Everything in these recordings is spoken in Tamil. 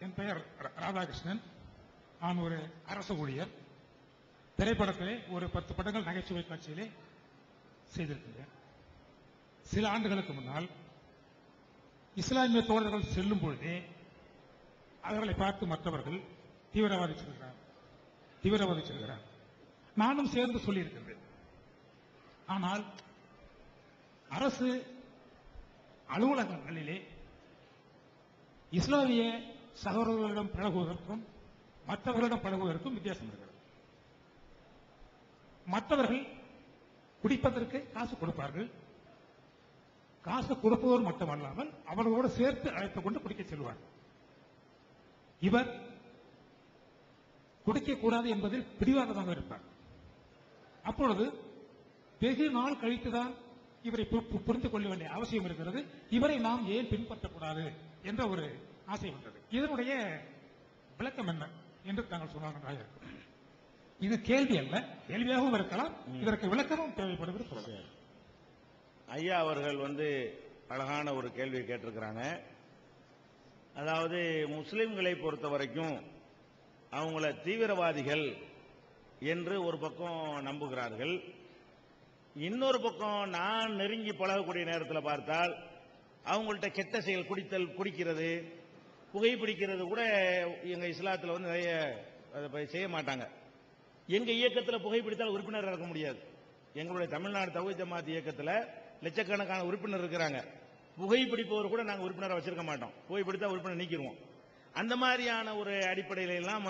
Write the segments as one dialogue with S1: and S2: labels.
S1: என் பெயர் ராதாகிருஷ்ணன். நான் ஒரு அரசு ஊழியர். திரைப்படத்திலே ஒரு 10 படங்கள் நகைச்சுவை காட்சியிலே செய்திருக்கிறேன். சில ஆண்டுகளுக்கு முன்னால் இஸ்லாமிய தோழர்கள் செல்லும் பொழுதே அவர்களை பார்த்து மற்றவர்கள் தீவிரவாதி சொல்கிறார். நானும் சேர்ந்து சொல்லியிருக்கின்றேன். ஆனால் அரசு அலுவலகங்களிலே இஸ்லாமிய சகோதரர்களிடம் பழகுவதற்கும் மற்றவர்களிடம் பழகுவதற்கும் வித்தியாசம் இருக்கிறது. மற்றவர்கள் குடிப்பதற்கு காசு கொடுப்பார்கள். காசு கொடுப்பவர் மட்டுமல்லாமல் அவர்களோடு சேர்த்து அழைத்துக் கொண்டு குடிக்க செல்வார். இவர் குடிக்கக்கூடாது என்பதில் பிடிவாதமாக இருப்பார். அப்பொழுது வெகு நாள் கழித்துதான் இவரை புரிந்து கொள்ள வேண்டிய அவசியம் இருக்கிறது. இவரை நாம் ஏன் பின்பற்றக்கூடாது என்ற ஒரு ஆசை வந்தது. இதனுடைய விளக்கம் என்ன என்று தாங்கள் சொன்னாங்க. இது கேள்வி அல்ல, கேள்வியாகவும் இருக்கலாம், இதற்கு விளக்கமும் தேவைப்படுவது சொல்லலாம்.
S2: ஐயா அவர்கள் அழகான ஒரு கேள்வி கேட்டிருக்கிறாங்க. அதாவது முஸ்லிம்களை பொறுத்த வரைக்கும் அவங்கள தீவிரவாதிகள் என்று ஒரு பக்கம் நம்புகிறார்கள். இன்னொரு பக்கம் நான் நெருங்கி பழகக்கூடிய நேரத்தில் பார்த்தால் அவங்கள்ட்ட கெட்ட செயல், குடிக்கிறது, புகைப்பிடிக்கிறது கூட எங்க இஸ்லாத்தில் நிறைய அதை செய்ய மாட்டாங்க. எங்க இயக்கத்தில் புகைப்பிடித்தால் உறுப்பினர் இருக்க முடியாது. எங்களுடைய தமிழ்நாடு தௌஹீத் ஜமாத் இயக்கத்தில் லட்சக்கணக்கான உறுப்பினர் இருக்கிறாங்க. புகைப்பிடிப்பவர் கூட நாங்கள் உறுப்பினரை வச்சிருக்க மாட்டோம். புகைப்பிடித்தா உறுப்பினர் நீக்கிடுவோம். அந்த மாதிரியான ஒரு அடிப்படையில எல்லாம்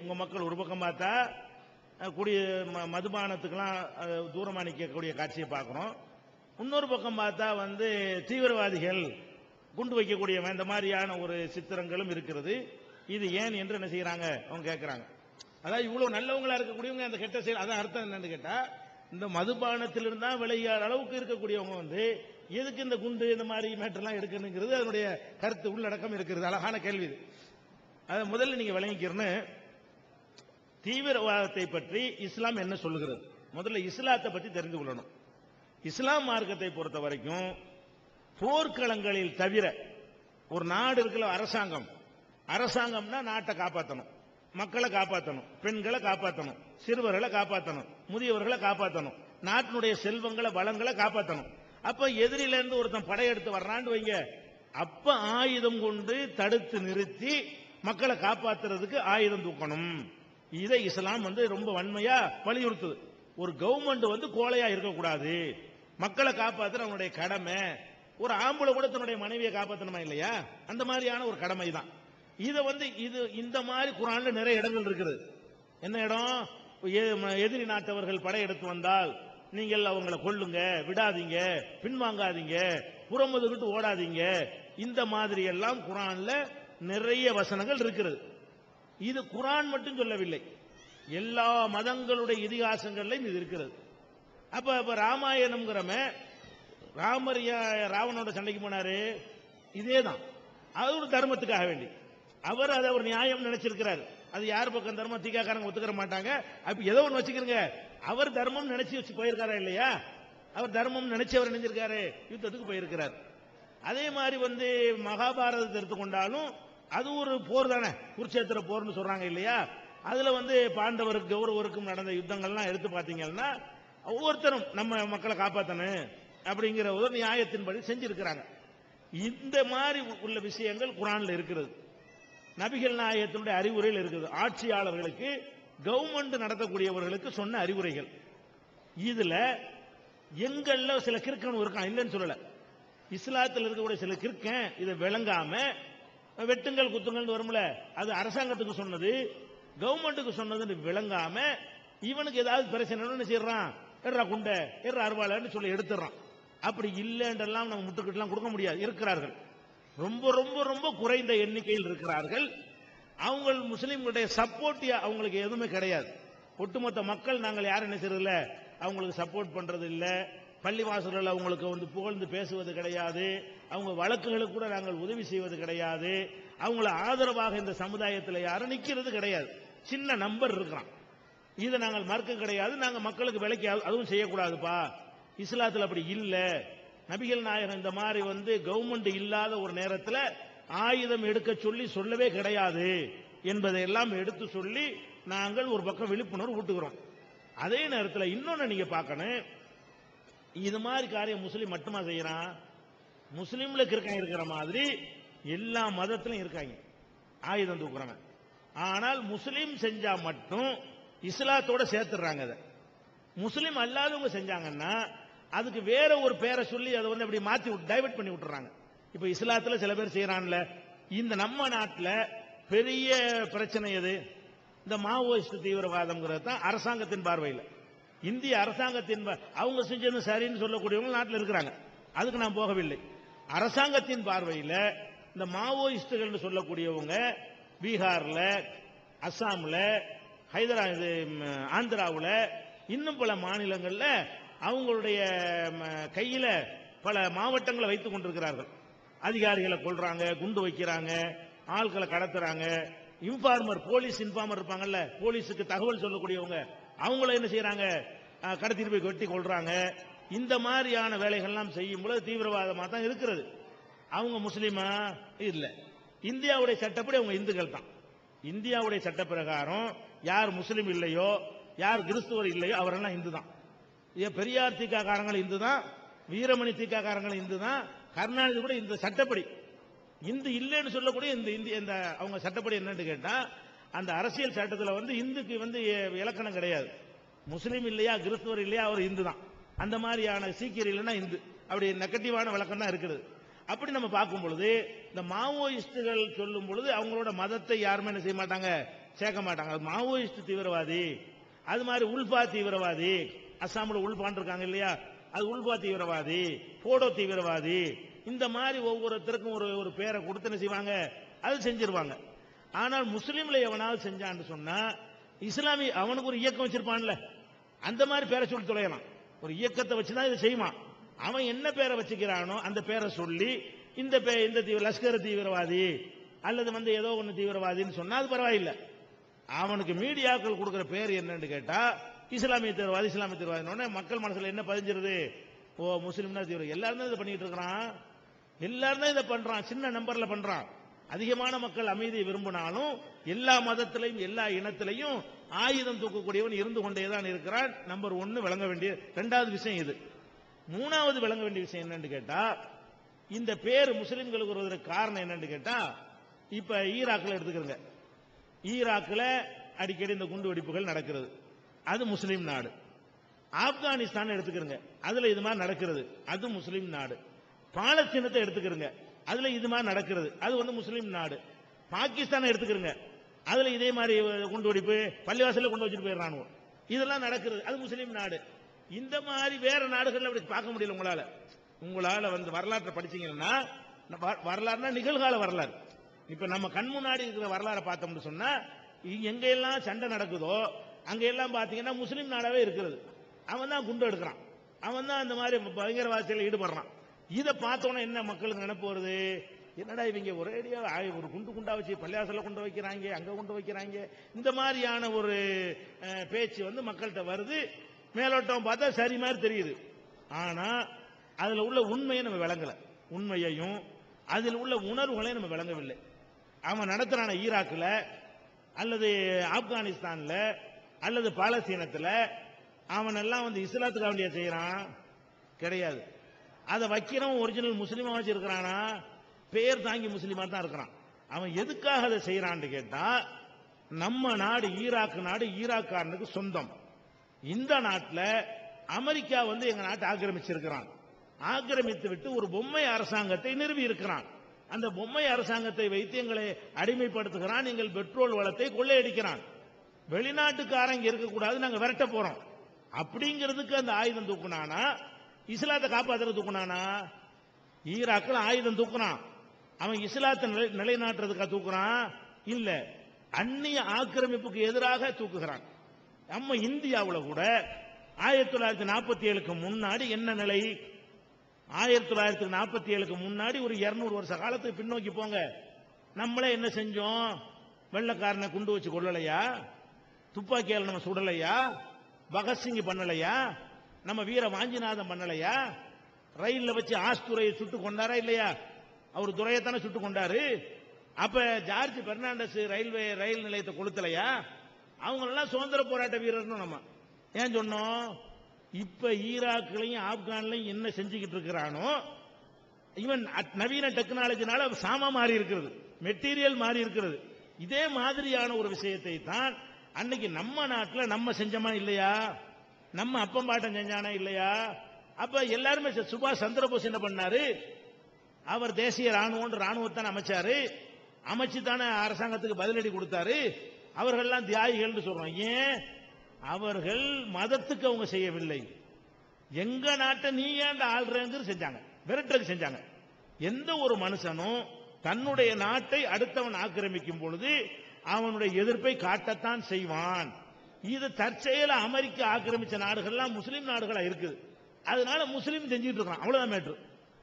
S2: உங்க மக்கள் ஒரு பக்கம் பார்த்தா கூடிய மதுபானத்துக்கெல்லாம் தூரமா நிற்கக்கூடிய காட்சியை பார்க்கிறோம். இன்னொரு பக்கம் பார்த்தா தீவிரவாதிகள், குண்டு வைக்கக்கூடிய இந்த மாதிரியான ஒரு சித்திரங்களும் இருக்கிறது. இது ஏன் என்று என்ன செய்யறாங்க அவங்க கேட்கிறாங்க. அதாவது இவ்வளவு நல்லவங்களா இருக்கக்கூடியவங்க அந்த கெட்ட செயல், அதான் அர்த்தம் என்னன்னு கேட்டா, இந்த மதுபானத்திலிருந்தா விளையாட அளவுக்கு இருக்கக்கூடியவங்க எதுக்கு இந்த குண்டு இந்த மாதிரி மேட்டர்லாம் எடுக்கணுங்கிறது அதனுடைய கருத்து உள்ளடக்கம் இருக்கிறது. அழகான கேள்வி இது. அதை முதல்ல நீங்க விளங்கிக்கிறன்னு, தீவிரவாதத்தை பற்றி இஸ்லாம் என்ன சொல்லுகிறது, முதல்ல இஸ்லாத்தை பற்றி தெரிந்து கொள்ளணும். இஸ்லாம் மார்க்கத்தை பொறுத்த வரைக்கும் போர்க்களங்களில் தவிர ஒரு நாடு இருக்கிற அரசாங்கம்னா நாட்டை காப்பாற்றணும், மக்களை காப்பாற்றணும், பெண்களை காப்பாற்றணும், சிறுவர்களை காப்பாற்றணும், முதியவர்களை காப்பாற்றணும், நாட்டினுடைய செல்வங்களை வளங்களை காப்பாற்றணும். அப்ப எதிரில இருந்து ஒருத்தன் படையெடுத்து வர்றான்னு வைங்க, அப்ப ஆயுதம் கொண்டு தடுத்து நிறுத்தி மக்களை காப்பாத்துறதுக்கு ஆயுதம் தூக்கணும். இதை இஸ்லாம் ரொம்ப வன்மையா வலியுறுத்துது. ஒரு கவர்மெண்ட் கோழையா இருக்கக்கூடாது, மக்களை காப்பாற்ற அவனுடைய கடமை. ஒரு ஆம்பளை கூட தன்னுடைய மனைவியை காப்பாற்றணுமா இல்லையா, அந்த மாதிரியான ஒரு கடமை தான். இத இது இந்த மாதிரி குர்ஆன்ல நிறைய இடங்கள் இருக்குது. என்ன இடம்? எதிரி நாட்டவர்கள் படையெடுத்து வந்தால் நீங்கள் அவங்களை கொல்லுங்க, விடாதீங்க, பின்வாங்காதீங்க, புறமுதுகிட்டு ஓடாதீங்க. இந்த மாதிரி எல்லாம் குர்ஆன்ல நிறைய வசனங்கள் இருக்கிறது. இது குர்ஆன் மட்டும் சொல்லவில்லை, எல்லா மதங்களுடைய இதிகாசங்கள்லையும் இது இருக்கிறது. அப்ப ராமாயணம்ங்கிறம ராமர் ராவனோட சண்டைக்கு போனாரு, இதேதான். அது ஒரு தர்மத்துக்காக வேண்டி அவர் அதை ஒரு நியாயம் நினைச்சிருக்கிறார். அது யார் பக்கம் தர்மம், தீக்காக்காரங்க ஒத்துக்கிற மாட்டாங்க. அப்ப ஏதோ ஒன்று வச்சுக்கிறங்க, அவர் தர்மம் நினைச்சு வச்சு போயிருக்காரா இல்லையா? அவர் தர்மம் நினைச்சு அவர் நினைச்சிருக்காரு, யுத்தத்துக்கு போயிருக்கிறார். அதே மாதிரி மகாபாரதத்தை எடுத்துக்கொண்டாலும் அது ஒரு போர் தானே, குருட்சேத்திர போர்னு சொல்றாங்க இல்லையா? அதுல பாண்டவருக்கு கௌரவருக்கும் நடந்த யுத்தங்கள்லாம் எடுத்து பார்த்தீங்கன்னா ஒவ்வொருத்தரும் நம்ம மக்களை காப்பாற்றணும் அப்படிங்கிற ஒரு நியாயத்தின்படி செஞ்சிருக்கிறாங்க. இந்த மாதிரி உள்ள விஷயங்கள் குர்ஆன்ல இருக்கிறது. நபிகள் நாயகத்தினுடைய அறிவுரையில் இருக்குது. ஆட்சியாளர்களுக்கு, கவர்மெண்ட் நடத்தக்கூடியவர்களுக்கு சொன்ன அறிவுரைகள். இதுல எங்கள்ல சில கிறுக்கன் இருக்கான், இல்லைன்னு சொல்லல. இஸ்லாத்தில் இருக்கக்கூடிய சில கிறுக்கன் இதை விளங்காம வெட்டுங்கள் குத்துங்கள் வரும்ல, அது அரசாங்கத்துக்கு சொன்னது, கவர்மெண்ட்டுக்கு சொன்னதுன்னு விளங்காம இவனுக்கு ஏதாவது பிரச்சனை செய்யறான், எர்ரா குண்டை, எர்ரா அருவாளைன்னு சொல்லி எடுத்துறான். அப்படி இல்லைன்றெல்லாம் நம்ம முட்டுக்கிட்டுலாம் கொடுக்க முடியாது. இருக்கிறார்கள், ரொம்ப ரொம்ப ரொம்ப குறைந்த எண்ணிக்கையில் இருக்கிறார்கள். அவங்க முஸ்லீம்களுடைய சப்போர்ட் அவங்களுக்கு எதுவுமே கிடையாது. ஒட்டுமொத்த மக்கள் நாங்கள் யாரும் என்ன செய்யறதில்ல, அவங்களுக்கு சப்போர்ட் பண்றது இல்ல. பள்ளிவாசல்கள் அவங்களுக்கு புகழ்ந்து பேசுவது கிடையாது. அவங்க வழக்குகளுக்கு கூட நாங்கள் உதவி செய்வது கிடையாது. அவங்கள ஆதரவாக இந்த சமுதாயத்தில் யாரும் நிக்கிறது கிடையாது. சின்ன நம்பர் இருக்கிறான். இதை நாங்கள் மறுக்க கிடையாது. நாங்க மக்களுக்கு விலைக்கு அதுவும் செய்யக்கூடாதுப்பா. இஸ்லாத்தில் அப்படி இல்ல. நபிகள் நாயகம் இந்த மாதிரி கவர்மெண்ட் இல்லாத ஒரு நேரத்தில் ஆயுதம் எடுக்க சொல்லி சொல்லவே கிடையாது என்பதை எல்லாம் எடுத்து சொல்லி நாங்கள் ஒரு பக்கம் விழிப்புணர்வு ஊட்டுகிறோம். அதே நேரத்தில் இன்னொன்னு நீங்க பார்க்கணும், இது மாதிரி காரியம் முஸ்லீம் மட்டுமா செய்யறான்? முஸ்லீம்ல இருக்கிற மாதிரி எல்லா மதத்திலும் இருக்காங்க ஆயுதம் தூக்குறவன். ஆனால் முஸ்லீம் செஞ்சா மட்டும் இஸ்லாத்தோட சேர்த்துறாங்க. அதை முஸ்லீம் அல்லாதவங்க செஞ்சாங்கன்னா அதுக்கு வேற ஒரு பேரை சொல்லி அதை வந்து அப்படி மாத்தி டைவர்ட் பண்ணி விட்டுறாங்க. இப்ப இஸ்லாத்துல சில பேர் செய்யறான்ல, இந்த நம்ம நாட்டில் பெரிய பிரச்சனை எது? இந்த மாவோயிஸ்ட் தீவிரவாதம்ங்கிறது தான் அரசாங்கத்தின் பார்வையில். இந்திய அரசாங்கத்தின் அவங்க செஞ்சது சரின்னு சொல்லக்கூடியவங்க நாட்டில் இருக்கிறாங்க, அதுக்கு நான் போகவில்லை. அரசாங்கத்தின் பார்வையில் இந்த மாவோயிஸ்டுகள் சொல்லக்கூடியவங்க பீகார்ல, அஸ்ஸாம்ல, ஹைதராபாத், ஆந்திராவில், இன்னும் பல மாநிலங்கள்ல அவங்களுடைய கையில பல மாவட்டங்களை வைத்துக் கொண்டிருக்கிறார்கள். அதிகாரிகளை கொல்றாங்க, குண்டு வைக்கிறாங்க, ஆட்களை கடத்துறாங்க. இன்ஃபார்மர், போலீஸ் இன்ஃபார்மர் இருப்பாங்கல்ல, போலீஸுக்கு தகவல் சொல்லக்கூடியவங்க, அவங்கள என்ன செய்யறாங்க? கடத்திட்டு போய் வெட்டி கொள்றாங்க. இந்த மாதிரியான வேலைகள்லாம் செய்யும் பொழுது தீவிரவாதமாக தான் இருக்கிறது. அவங்க முஸ்லீமா இல்ல, இந்தியாவுடைய சட்டப்படி அவங்க இந்துக்கள் தான். இந்தியாவுடைய சட்ட பிரகாரம் யார் முஸ்லீம் இல்லையோ, யார் கிறிஸ்துவர் இல்லையோ அவரெல்லாம் இந்து தான். பெரியார் தீக்காக்காரங்கள் இந்து தான், வீரமணி தீக்காக்காரங்கள் இந்து தான், கருணாநிதி கூட இந்த சட்டப்படி இந்து இல்லைன்னு சொல்லக்கூடிய இந்த அவங்க சட்டப்படி என்னன்னு கேட்டா, அந்த அரசியல் சட்டத்தில் வந்து இந்துக்கு வந்து இலக்கணம் கிடையாது. முஸ்லீம் இல்லையா, கிறிஸ்துவர் இல்லையா, அவர் இந்து தான். அந்த மாதிரியான சீக்கியர் இல்லைன்னா இந்து, அப்படி நெகட்டிவான விளக்கம் தான் இருக்கிறது. அப்படி நம்ம பார்க்கும் பொழுது இந்த மாவோயிஸ்டுகள் சொல்லும் பொழுது அவங்களோட மதத்தை யாருமே என்ன செய்ய மாட்டாங்க, சேர்க்க மாட்டாங்க. அது மாவோயிஸ்ட் தீவிரவாதி, அது மாதிரி உல்பா தீவிரவாதி, அஸ்ஸாமில் உல்பான் இருக்காங்க இல்லையா, அது உல்பா தீவிரவாதி, போடோ தீவிரவாதி, இந்த மாதிரி ஒவ்வொருத்தருக்கும் ஒரு பேரை கொடுத்து என்ன செய்வாங்க, அது செஞ்சிருவாங்க. ஆனால் முஸ்லீம்ல எவனாவது செஞ்சான்னு சொன்னா, இஸ்லாமி அவனுக்கு ஒரு இயக்கம் வச்சிருப்பான்ல, அந்த மாதிரி பேரை சொல்லி தொலையலாம். ஒரு இயக்கத்தை வச்சுதான் இதை செய்வான். அவன் என்ன பேரை வச்சுக்கிறானோ அந்த பேரை சொல்லி இந்த லஷ்கர் தீவிரவாதி அல்லது வந்து ஏதோ ஒன்று தீவிரவாதின்னு சொன்னா அது பரவாயில்லை. அவனுக்கு மீடியாக்கள் கொடுக்கிற பேர் என்னன்னு கேட்டா இஸ்லாமிய தீவிரவாதி, இஸ்லாமிய தீவிரவாதி. மக்கள் மனசுல என்ன பதிஞ்சிருது? ஓ முஸ்லீம்னா தீவிரம். எல்லாரும் தான் இதை பண்ணிட்டு இருக்கிறான், எல்லாரும் தான் இதை பண்றான், சின்ன நம்பர்ல பண்றான். அதிகமான மக்கள் அமைதியை விரும்பினாலும் எல்லா மதத்திலையும் எல்லா இனத்திலையும் ஆயுதம் தூக்கக்கூடியவன் இருந்து கொண்டேதான் இருக்கிறான். நம்பர் 1 விளங்க வேண்டிய. இரண்டாவது விஷயம் இது. மூணாவது விளங்க வேண்டிய விஷயம் என்னன்னு கேட்டா, இந்த பேர் முஸ்லிம்களுக்கு வருவதற்கு காரணம் என்னன்னு கேட்டா, இப்ப ஈராக்ல எடுத்துக்கிறங்க, ஈராக்ல அடிக்கடி இந்த குண்டு வெடிப்புகள் நடக்கிறது, அது முஸ்லீம் நாடு. ஆப்கானிஸ்தான் எடுத்துக்கிறங்க, அதுல இது மாதிரி நடக்கிறது, அது முஸ்லீம் நாடு. பாலஸ்தீனத்தை எடுத்துக்கிறங்க, அதுல இது மாதிரி நடக்கிறது, அது வந்து முஸ்லீம் நாடு. பாகிஸ்தான் எடுத்துக்கிறங்க, அதுல இதே மாதிரி குண்டு வெடிப்பு, பள்ளிவாசல்ல கொண்டு வச்சுட்டு போயிடுறானு, இதெல்லாம் நடக்கிறது, அது முஸ்லீம் நாடு. இந்த மாதிரி வேற நாடுகள் அப்படி பார்க்க முடியல. உங்களால வந்து வரலாற்றை படிச்சீங்கன்னா, வரலாறுனா நிகழ்கால வரலாறு. இப்ப நம்ம கண் முன்னாடி இருக்கிற வரலாறை பார்த்தோம்னு சொன்னா, எங்க எல்லாம் சண்டை நடக்குதோ அங்க எல்லாம் பாத்தீங்கன்னா முஸ்லீம் நாடாவே இருக்கிறது. அவன் தான் குண்டு எடுக்கிறான், அவன் தான் அந்த மாதிரி பயங்கரவாதத்தில் ஈடுபடுறான். இதை பார்த்தோன்னா என்ன மக்களுக்கு நினைப்பு வருது? என்னடா இவங்க ஒரேடியா ஒரு குண்டா வச்சு பள்ளியாசல கொண்டு வைக்கிறாங்க, அங்க கொண்டு வைக்கிறாங்க. இந்த மாதிரியான ஒரு பேச்சு வந்து மக்கள்கிட்ட வருது. மேலோட்டம் பார்த்தா சரி மாதிரி தெரியுது. ஆனா அதுல உள்ள உண்மையை நம்ம விளங்கல, உண்மையையும் அதில் உள்ள உணர்வுகளையும் நம்ம விளங்கவில்லை. அவன் நடத்துறான ஈராக்ல அல்லது ஆப்கானிஸ்தான்ல அல்லது பாலஸ்தீனத்துல அவன் எல்லாம் வந்து இஸ்லாத்துக்கு வேண்டிய செய்யறான் கிடையாது. அதை வைக்கிறவன் ஒரிஜினல் முஸ்லீமா வச்சிருக்கிறானா, பேர் தாங்கி முஸ்லீமா தான் இருக்கிறான். அவன் எதுக்காக அதை செய்யறான்னு கேட்டா, நம்ம நாடு ஈராக் நாடு ஈராக்காரனுக்கு சொந்தம். இந்த நாட்டில் அமெரிக்கா வந்து எங்க நாட்டை ஆக்கிரமிச்சிருக்கிறான். ஆக்கிரமித்து விட்டு ஒரு பொம்மை அரசாங்கத்தை நிறுவி இருக்கிறான். அந்த பொம்மை அரசாங்கத்தை வைத்து எங்களை அடிமைப்படுத்துகிறான், எங்கள் பெட்ரோல் வளத்தை கொள்ளையடிக்கிறான். வெளிநாட்டுக்காரங்க இருக்கக்கூடாது, நாங்க விரட்ட போறோம் அப்படிங்கிறதுக்கு அந்த ஆயுதம் தூக்குனானா, இஸ்லாத்தை காப்பாற்றுறது தூக்குனானா? ஈராக்கில் ஆயுதம் தூக்குறான், அவன் இஸ்லாத்தை நிலைநாட்டுறதுக்காக தூக்குறான் இல்ல, அந்நிய ஆக்கிரமிப்புக்கு எதிராக தூக்குகிறான். நம்ம இந்தியாவில் கூட 1947க்கு முன்னாடி என்ன நிலை? 1947க்கு முன்னாடி ஒரு 200 வருஷ காலத்துக்கு பின்னோக்கி போங்க. நம்மளே என்ன செஞ்சோம்? வெள்ளக்காரனை குண்டு வச்சு கொள்ளலையா? துப்பாக்கியால் நம்ம சுடலையா? பகத்சிங் பண்ணலையா? நம்ம வீர வாஞ்சிநாதன் பண்ணலையா? ரயில்ல வச்சு ஆஸ்துரையை சுட்டு கொண்டாரா இல்லையா? அவர் துரையத்தானே சுட்டு கொண்டாரு. அப்ப ஜார்ஜ் பெர்னாண்டஸ் ரயில் நிலையத்தை கொளுத்தலையா? அவங்களெல்லாம் சுதந்திர போராட்ட வீரர்னு நம்ம ஏன் சொன்னோம்? இப்ப ஈராக்லையும் ஆப்கான்லையும் என்ன செஞ்சுக்கிட்டு இருக்கிறானோ, இவன் நவீன டெக்னாலஜினால சாமா மாறி இருக்கிறது, மெட்டீரியல் மாறி இருக்கிறது. இதே மாதிரியான ஒரு விஷயத்தை தான் அன்னைக்கு நம்ம நாட்டில் நம்ம செஞ்சோமா இல்லையா? நம்ம அப்பம் பாட்டம் செஞ்சானா இல்லையா? அப்ப எல்லாருமே சுபாஷ் சந்திரபோஸ் என்ன பண்ணாரு? அவர் தேசிய ராணுவத்தை அமைச்சாரு, அமைச்சு தானே அரசாங்கத்துக்கு பதிலடி கொடுத்தாரு. அவர்கள்லாம் தியாகிகள் சொல்றோம். ஏன்? அவர்கள் மதத்துக்கு அவங்க செய்யவில்லை, எங்க நாட்டை நீ ஏன் ஆள்றங்கிறது செஞ்சாங்க, விரட்டுறதுக்கு செஞ்சாங்க. எந்த ஒரு மனுஷனும் தன்னுடைய நாட்டை அடுத்தவன் ஆக்கிரமிக்கும் பொழுது அவனுடைய எதிர்ப்பை காட்டத்தான் செய்வான். இது தற்செயல அமெரிக்கா ஆக்கிரமிச்ச நாடுகள்லாம் முஸ்லீம் நாடுகளா இருக்குது, அதனால முஸ்லீம் செஞ்சுட்டு இருக்கான், அவ்வளவுதான் மேட்ரு.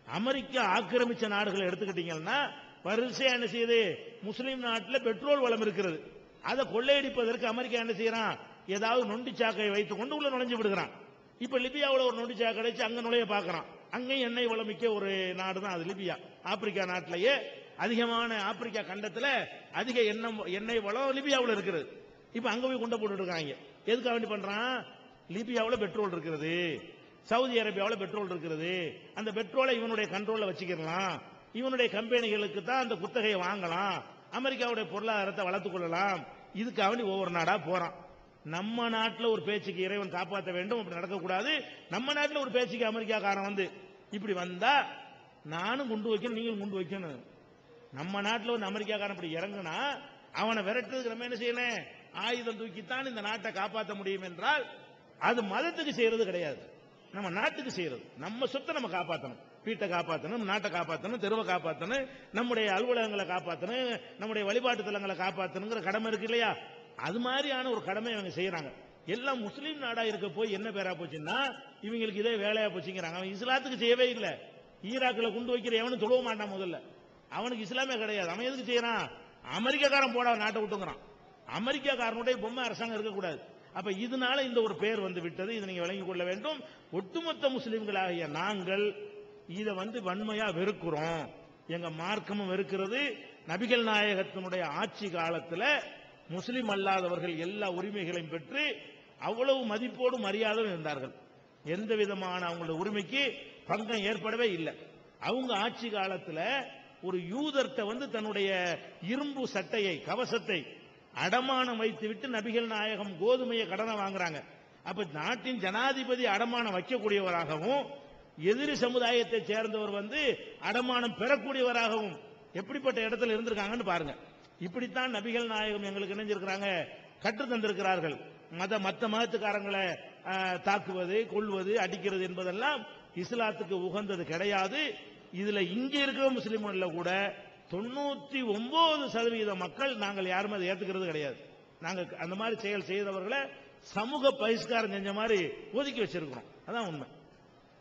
S2: அமெரிக்கா ஆக்கிரமிச்ச நாடுகளை எடுத்துக்கிட்டீங்கன்னா வரிசையா என்ன செய்யுது? முஸ்லீம் நாட்டில் பெட்ரோல் வளம் இருக்கிறது, அதை கொள்ளையடிப்பதற்கு அமெரிக்கா என்ன செய்யறான்? ஏதாவது நொண்டி சாக்கையை வைத்துக் கொண்டு உள்ள நுழைஞ்சு விடுகிறான். இப்ப லிபியாவில் ஒரு நொண்டி சாக்கை கிடைச்சு அங்க நுழைய பார்க்கறான். அங்கேயும் எண்ணெய் வளமிக்க ஒரு நாடு தான் அது லிபியா. ஆப்பிரிக்கா நாட்டிலேயே அதிகமான, ஆப்பிரிக்கா கண்டத்துல அதிக எண்ணெய் வளம் லிபியாவில் இருக்கிறது. இப்ப அங்க போய் கொண்டு போட்டு இருக்காங்க. எதுக்காக வேண்டி பண்றான்? லிபியாவில் பெட்ரோல் இருக்கிறது, சவுதி அரேபியாவில் பெட்ரோல் இருக்கிறது, அந்த பெட்ரோலை இவனுடைய கண்ட்ரோல்ல வச்சுக்கலாம், இவனுடைய கம்பெனிகளுக்கு தான் அந்த குத்தகையை வாங்கலாம், அமெரிக்காவுடைய பொருளாதாரத்தை வளர்த்துக் கொள்ளலாம். இதுக்காக வேண்டி ஒவ்வொரு நாடா போறான். நம்ம நாட்டில் ஒரு பேச்சுக்கு இறைவன் காப்பாற்ற வேண்டும், அப்படி நடக்கக்கூடாது. நம்ம நாட்டில் ஒரு பேச்சுக்கு அமெரிக்காக்காரன் வந்து இப்படி வந்தா நானும் குண்டு வைக்கணும், நீங்களும் குண்டு வைக்கணும். நம்ம நாட்டில் வந்து அமெரிக்காக்காரன் இப்படி இறங்குனா அவனை விரட்டுறதுக்கு நம்ம என்ன செய்யணும்? ஆயுதம் தூக்கித்தான் இந்த நாட்டை காப்பாற்ற முடியும் என்றால் அது மதத்துக்கு செய்யறது கிடையாது, நம்ம நாட்டுக்கு செய்யறது. நம்ம சொத்தை நம்ம காப்பாற்றணும், வீட்டை காப்பாற்றணும், நாட்டை காப்பாற்றணும், தெருவை காப்பாற்றணும், நம்முடைய அலுவலகங்களை காப்பாற்றணும், நம்முடைய வழிபாட்டு தலங்களை காப்பாற்றணுங்கிற கடமை இருக்கு இல்லையா? அது மாதிரியான ஒரு கடமை இவங்க செய்யறாங்க. எல்லாம் முஸ்லீம் நாடா இருக்க போய் என்ன பேரா போச்சுன்னா இவங்களுக்கு இதே வேலையா போச்சுங்கிறாங்க. அவன் இஸ்லாத்துக்கு செய்யவே இல்லை. ஈராக்கில் குண்டு வைக்கிற எவனும் தொழுவ மாட்டான், முதல்ல அவனுக்கு இஸ்லாமே கிடையாது. அவன் எதுக்கு செய்யறான்? அமெரிக்காக்காரன் போட நாட்டை விட்டுங்கிறான். அமெரிக்காக்காரனுடைய பொம்மை அரசாங்கம் இருக்கக்கூடாது. அப்ப இதனால இந்த ஒரு பேர் வந்து விட்டது, இதை நீங்க விளங்கிக் கொள்ள வேண்டும். ஒட்டுமொத்த முஸ்லிம்களாகிய நாங்கள் இதை வன்மையா வெறுக்கிறோம். எங்க மார்க்கமும் வெறுக்கிறது. நபிகள் நாயகத்தினுடைய ஆட்சி காலத்தில் முஸ்லிம் அல்லாதவர்கள் எல்லா உரிமைகளையும் பெற்று அவ்வளவு மதிப்போடு மரியாதை இருந்தார்கள். எந்த விதமான அவங்களோட உரிமைக்கு பங்கம் ஏற்படவே இல்லை. அவங்க ஆட்சி காலத்தில் ஒரு யூதர்கிட்ட தன்னுடைய இரும்பு சட்டையை, கவசத்தை அடமானம் வைத்து விட்டு நபிகள் நாயகம் கோதுமையை கடனை வாங்குறாங்க. அப்ப நாட்டின் ஜனாதிபதி அடமானம் வைக்கக்கூடியவராகவும் எதிரி சமுதாயத்தை சேர்ந்தவர் அடமானம் பெறக்கூடியவராகவும் எப்படிப்பட்ட இடத்துல இருந்திருக்காங்கன்னு பாருங்க. இப்படித்தான் நபிகள் நாயகம் எங்களுக்கு இணைஞ்சிருக்கிறாங்க, கற்று தந்திருக்கிறார்கள். மத்த மதத்துக்காரங்களை தாக்குவது, கொள்வது, அடிக்கிறது என்பதெல்லாம் இஸ்லாத்துக்கு உகந்தது கிடையாது. இதுல இங்க இருக்கிற முஸ்லிம்கள்ல கூட 99% மக்கள் நாங்கள் யாருமே அதை ஏத்துக்கிறது கிடையாது. நாங்க அந்த மாதிரி செயல் செய்தவர்களை சமூக பகிஷ்காரம் செஞ்ச மாதிரி ஒதுக்கி வச்சிருக்கிறோம். அதான் உண்மை.